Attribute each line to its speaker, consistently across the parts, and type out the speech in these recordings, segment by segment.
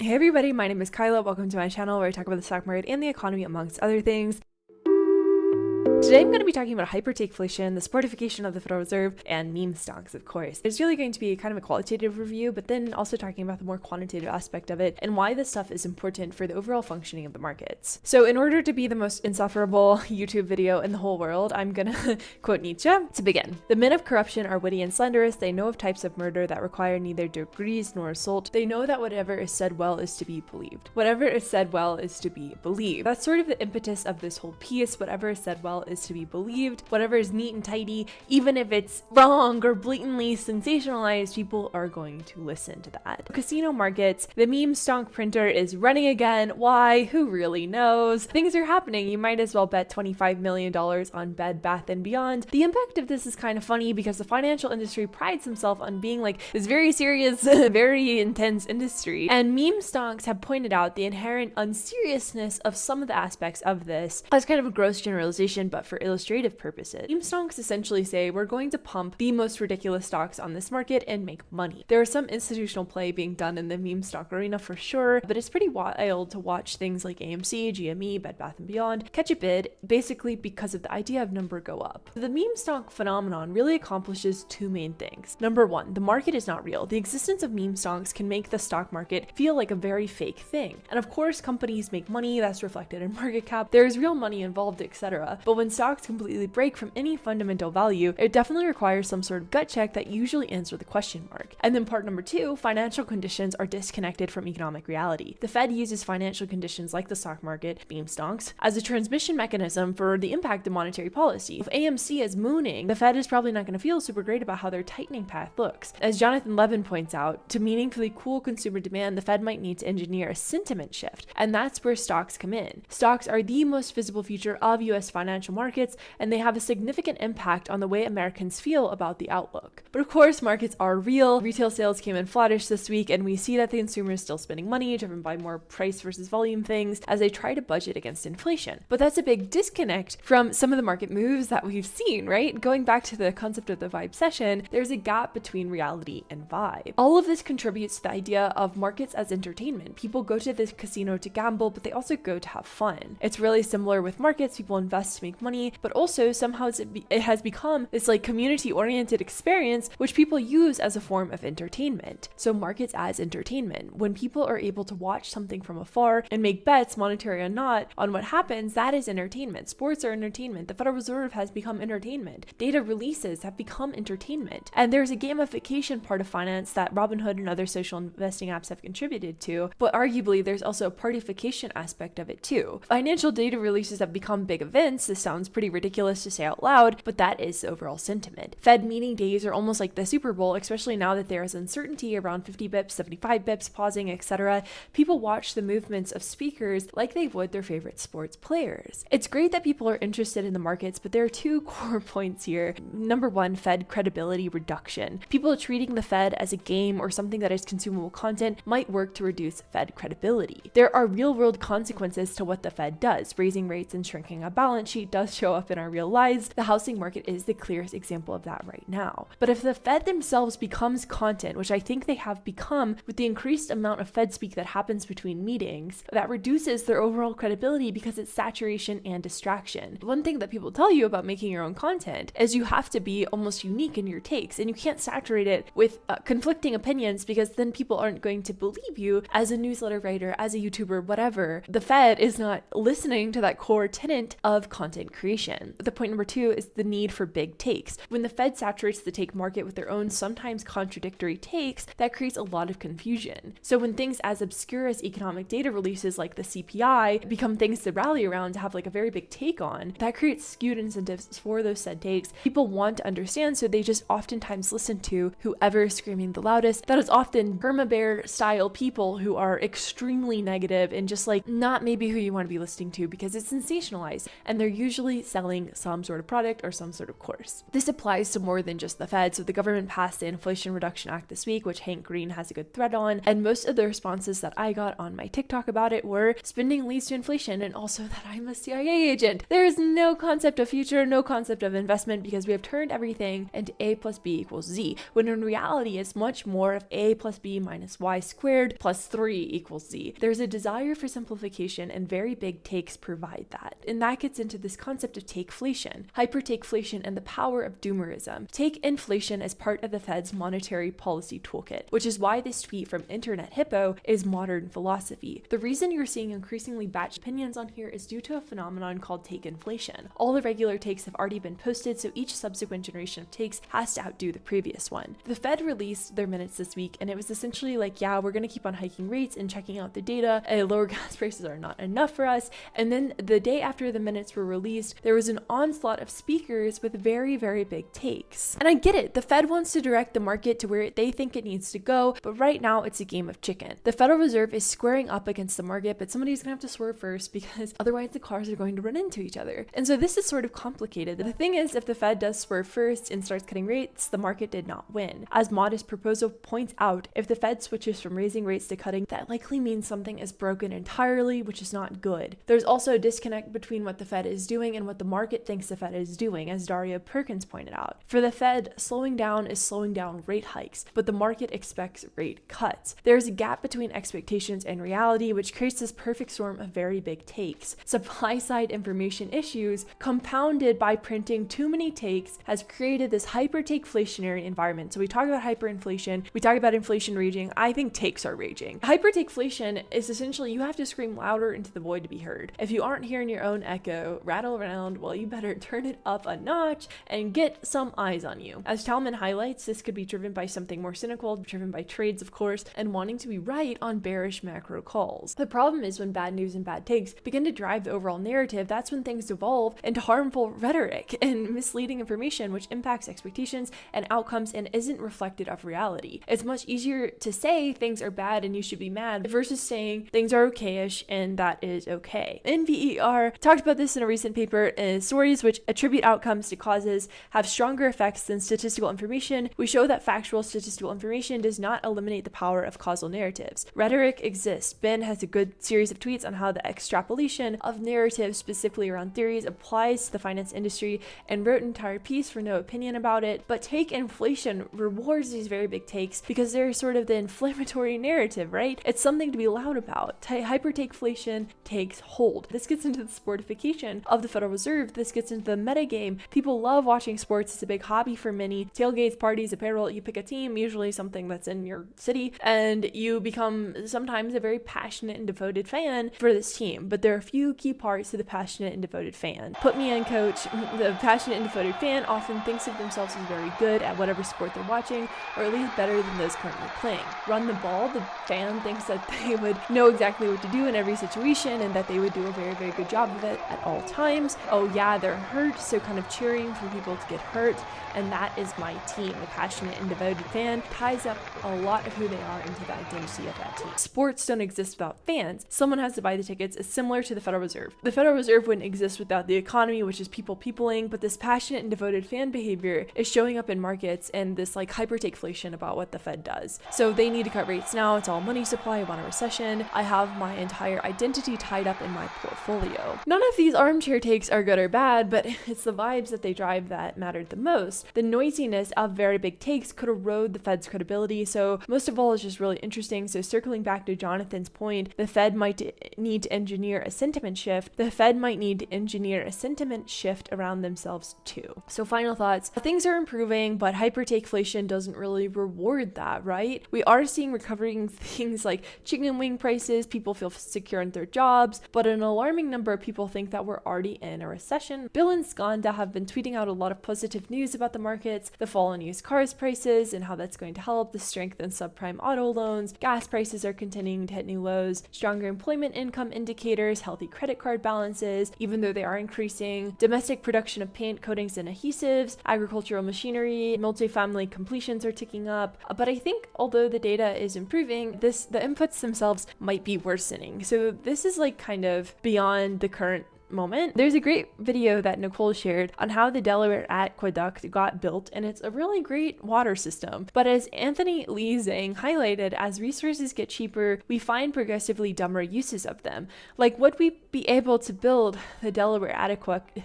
Speaker 1: Hey everybody, my name is Kyla. Welcome to my channel where I talk about the stock market and the economy amongst other things. Today I'm going to be talking about hyper-takeflation, the sportification of the Federal Reserve, and meme stocks, of course. It's really going to be kind of a qualitative review, but then also talking about the more quantitative aspect of it and why this stuff is important for the overall functioning of the markets. So in order to be the most insufferable YouTube video in the whole world, I'm gonna quote Nietzsche to begin. The men of corruption are witty and slanderous. They know of types of murder that require neither degrees nor assault. They know that whatever is said well is to be believed. Whatever is said well is to be believed. That's sort of the impetus of this whole piece. Whatever is said well is to be believed. Whatever is neat and tidy, even if it's wrong or blatantly sensationalized, people are going to listen to that. Casino markets, the meme stock printer is running again. Why? Who really knows? Things are happening. You might as well bet $25 million on Bed Bath & Beyond. The impact of this is kind of funny because the financial industry prides himself on being like this very serious, very intense industry. And meme stocks have pointed out the inherent unseriousness of some of the aspects of this as kind of a gross generalization, but for illustrative purposes. Meme stocks essentially say we're going to pump the most ridiculous stocks on this market and make money. There is some institutional play being done in the meme stock arena for sure, but it's pretty wild to watch things like AMC, GME, Bed Bath & Beyond catch a bid basically because of the idea of number go up. The meme stock phenomenon really accomplishes two main things. Number one, the market is not real. The existence of meme stocks can make the stock market feel like a very fake thing. And of course, companies make money that's reflected in market cap. There is real money involved, etc. But when stocks completely break from any fundamental value, it definitely requires some sort of gut check that usually answers the question mark. And then part number two, financial conditions are disconnected from economic reality. The Fed uses financial conditions like the stock market, meme stocks, as a transmission mechanism for the impact of monetary policy. If AMC is mooning, the Fed is probably not going to feel super great about how their tightening path looks. As Jonathan Levin points out, to meaningfully cool consumer demand, the Fed might need to engineer a sentiment shift, and that's where stocks come in. Stocks are the most visible feature of US financial markets, and they have a significant impact on the way Americans feel about the outlook. But of course, markets are real. Retail sales came in flattish this week, and we see that the consumer is still spending money, driven by more price versus volume things, as they try to budget against inflation. But that's a big disconnect from some of the market moves that we've seen, right? Going back to the concept of the vibe session, there's a gap between reality and vibe. All of this contributes to the idea of markets as entertainment. People go to the casino to gamble, but they also go to have fun. It's really similar with markets. People invest to make money, but also somehow it has become this like community-oriented experience which people use as a form of entertainment. So markets as entertainment. When people are able to watch something from afar and make bets, monetary or not, on what happens, that is entertainment. Sports are entertainment. The Federal Reserve has become entertainment. Data releases have become entertainment. And there's a gamification part of finance that Robinhood and other social investing apps have contributed to, but arguably there's also a partification aspect of it too. Financial data releases have become big events. This sounds pretty ridiculous to say out loud, but that is the overall sentiment. Fed meeting days are almost like the Super Bowl, especially now that there is uncertainty around 50 bips, 75 bips, pausing, etc. People watch the movements of speakers like they would their favorite sports players. It's great that people are interested in the markets, but there are two core points here. Number one, Fed credibility reduction. People treating the Fed as a game or something that is consumable content might work to reduce Fed credibility. There are real-world consequences to what the Fed does. Raising rates and shrinking a balance sheet does show up in our real lives. The housing market is the clearest example of that right now. But if the Fed themselves becomes content, which I think they have become with the increased amount of Fed speak that happens between meetings, that reduces their overall credibility because it's saturation and distraction. One thing that people tell you about making your own content is you have to be almost unique in your takes, and you can't saturate it with conflicting opinions because then people aren't going to believe you as a newsletter writer, as a YouTuber, whatever. The Fed is not listening to that core tenet of content creation. The point number two is the need for big takes. When the Fed saturates the take market with their own sometimes contradictory takes, that creates a lot of confusion. So when things as obscure as economic data releases like the CPI become things to rally around to have like a very big take on, that creates skewed incentives for those said takes. People want to understand, so they just oftentimes listen to whoever is screaming the loudest. That is often perma-bear style people who are extremely negative and just like not maybe who you want to be listening to because it's sensationalized, and they're usually actually selling some sort of product or some sort of course. This applies to more than just the Fed. So the government passed the Inflation Reduction Act this week, which Hank Green has a good thread on, and most of the responses that I got on my TikTok about it were spending leads to inflation and also that I'm a CIA agent. There is no concept of future, no concept of investment, because we have turned everything into A plus B equals Z, when in reality it's much more of A plus B minus Y squared plus 3 equals Z. There's a desire for simplification, and very big takes provide that. And that gets into this concept of takeflation, hyper-takeflation, and the power of doomerism. Take inflation as part of the Fed's monetary policy toolkit, which is why this tweet from Internet Hippo is modern philosophy. The reason you're seeing increasingly batched opinions on here is due to a phenomenon called take inflation. All the regular takes have already been posted, so each subsequent generation of takes has to outdo the previous one. The Fed released their minutes this week, and it was essentially like, yeah, we're going to keep on hiking rates and checking out the data. Lower gas prices are not enough for us. And then the day after the minutes were released, there was an onslaught of speakers with very, very big takes. And I get it. The Fed wants to direct the market to where they think it needs to go, but right now it's a game of chicken. The Federal Reserve is squaring up against the market, but somebody's gonna have to swerve first because otherwise the cars are going to run into each other. And so this is sort of complicated. The thing is, if the Fed does swerve first and starts cutting rates, the market did not win. As Modest Proposal points out, if the Fed switches from raising rates to cutting, that likely means something is broken entirely, which is not good. There's also a disconnect between what the Fed is doing and what the market thinks the Fed is doing, as Daria Perkins pointed out. For the Fed, slowing down is slowing down rate hikes, but the market expects rate cuts. There's a gap between expectations and reality, which creates this perfect storm of very big takes. Supply-side information issues, compounded by printing too many takes, has created this hyper-takeflationary environment. So we talk about hyperinflation, we talk about inflation raging. I think takes are raging. Hyper-takeflation is essentially you have to scream louder into the void to be heard. If you aren't hearing your own echo rattle around, well, you better turn it up a notch and get some eyes on you. As Talman highlights, this could be driven by something more cynical, driven by trades, of course, and wanting to be right on bearish macro calls. The problem is when bad news and bad takes begin to drive the overall narrative, that's when things devolve into harmful rhetoric and misleading information, which impacts expectations and outcomes and isn't reflected of reality. It's much easier to say things are bad and you should be mad versus saying things are okayish and that is okay. NVER talked about this in a recent paper. Stories which attribute outcomes to causes have stronger effects than statistical information. We show that factual statistical information does not eliminate the power of causal narratives. Rhetoric exists. Ben has a good series of tweets on how the extrapolation of narratives, specifically around theories, applies to the finance industry, and wrote an entire piece for no opinion about it. But take inflation rewards these very big takes because they're sort of the inflammatory narrative, right? It's something to be loud about. Hyper-takeflation takes hold. This gets into the sportification of the Federal Reserve. This gets into the metagame. People love watching sports. It's a big hobby for many. Tailgates, parties, apparel. You pick a team, usually something that's in your city, and you become sometimes a very passionate and devoted fan for this team. But there are a few key parts to the passionate and devoted fan. Put me in, coach. The passionate and devoted fan often thinks of themselves as very good at whatever sport they're watching, or at least better than those currently playing. Run the ball. The fan thinks that they would know exactly what to do in every situation and that they would do a very, very good job of it at all times. Oh yeah, they're hurt, so kind of cheering for people to get hurt. And that is my team. The passionate and devoted fan ties up a lot of who they are into the identity of that team. Sports don't exist without fans. Someone has to buy the tickets. It's similar to the Federal Reserve. The Federal Reserve wouldn't exist without the economy, which is people peopling, but this passionate and devoted fan behavior is showing up in markets and this like hyper-takeflation about what the Fed does. So they need to cut rates now. It's all money supply. I want a recession. I have my entire identity tied up in my portfolio. None of these armchair takes are good or bad, but it's the vibes that they drive that mattered the most. The noisiness of very big takes could erode the Fed's credibility. So most of all, it's just really interesting. So circling back to Jonathan's point, the Fed might need to engineer a sentiment shift. The Fed might need to engineer a sentiment shift around themselves too. So final thoughts. Things are improving, but hyper-takeflation doesn't really reward that, right? We are seeing recovering things like chicken wing prices. People feel secure in their jobs, but an alarming number of people think that we're already in a recession. Bill and Skanda have been tweeting out a lot of positive news about the markets, the fall in used cars prices and how that's going to help, the strength in subprime auto loans, gas prices are continuing to hit new lows, stronger employment income indicators, healthy credit card balances, even though they are increasing, domestic production of paint, coatings, and adhesives, agricultural machinery, multifamily completions are ticking up. But I think although the data is improving, the inputs themselves might be worsening. So this is like kind of beyond the current moment. There's a great video that Nicole shared on how the Delaware Aqueduct got built, and it's a really great water system. But as Anthony Lee Zhang highlighted, as resources get cheaper, we find progressively dumber uses of them. Like, would we be able to build the Delaware Aqueduct?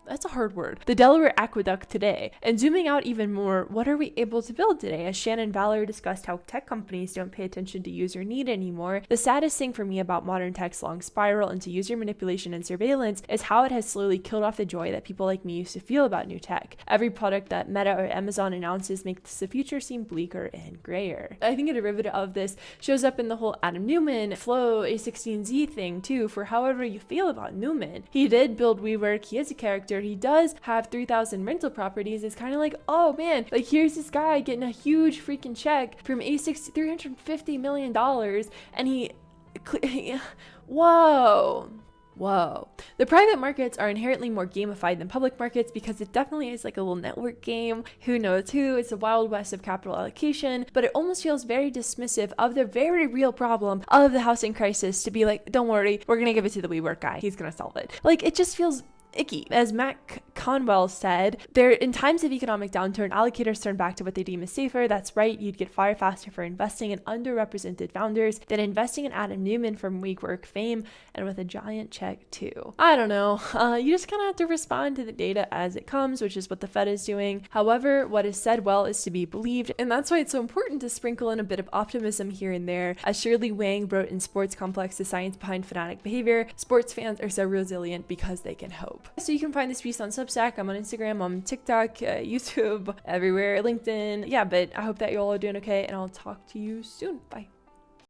Speaker 1: That's a hard word. The Delaware Aqueduct today. And zooming out even more, what are we able to build today? As Shannon Valor discussed how tech companies don't pay attention to user need anymore, the saddest thing for me about modern tech's long spiral into user manipulation and surveillance is how it has slowly killed off the joy that people like me used to feel about new tech. Every product that Meta or Amazon announces makes the future seem bleaker and grayer. I think a derivative of this shows up in the whole Adam Newman Flow A16Z thing too, for however you feel about Newman. He did build WeWork, he is a character, he does have 3,000 rental properties. It's kind of like, oh man, like here's this guy getting a huge freaking check from A60, $350 million, and he whoa. The private markets are inherently more gamified than public markets because it definitely is like a little network game. Who knows who? It's the wild west of capital allocation, but it almost feels very dismissive of the very real problem of the housing crisis to be like, don't worry, we're gonna give it to the WeWork guy. He's gonna solve it. Like, it just feels icky. As Matt Conwell said, in times of economic downturn, allocators turn back to what they deem as safer. That's right, you'd get far faster for investing in underrepresented founders than investing in Adam Newman from WeWork fame, and with a giant check too. I don't know. You just kind of have to respond to the data as it comes, which is what the Fed is doing. However, what is said well is to be believed, and that's why it's so important to sprinkle in a bit of optimism here and there. As Shirley Wang wrote in Sports Complex, The Science Behind Fanatic Behavior, sports fans are so resilient because they can hope. So you can find this piece on Substack. I'm on Instagram, on TikTok, YouTube, everywhere, LinkedIn. Yeah, but I hope that you all are doing okay, and I'll talk to you soon. Bye.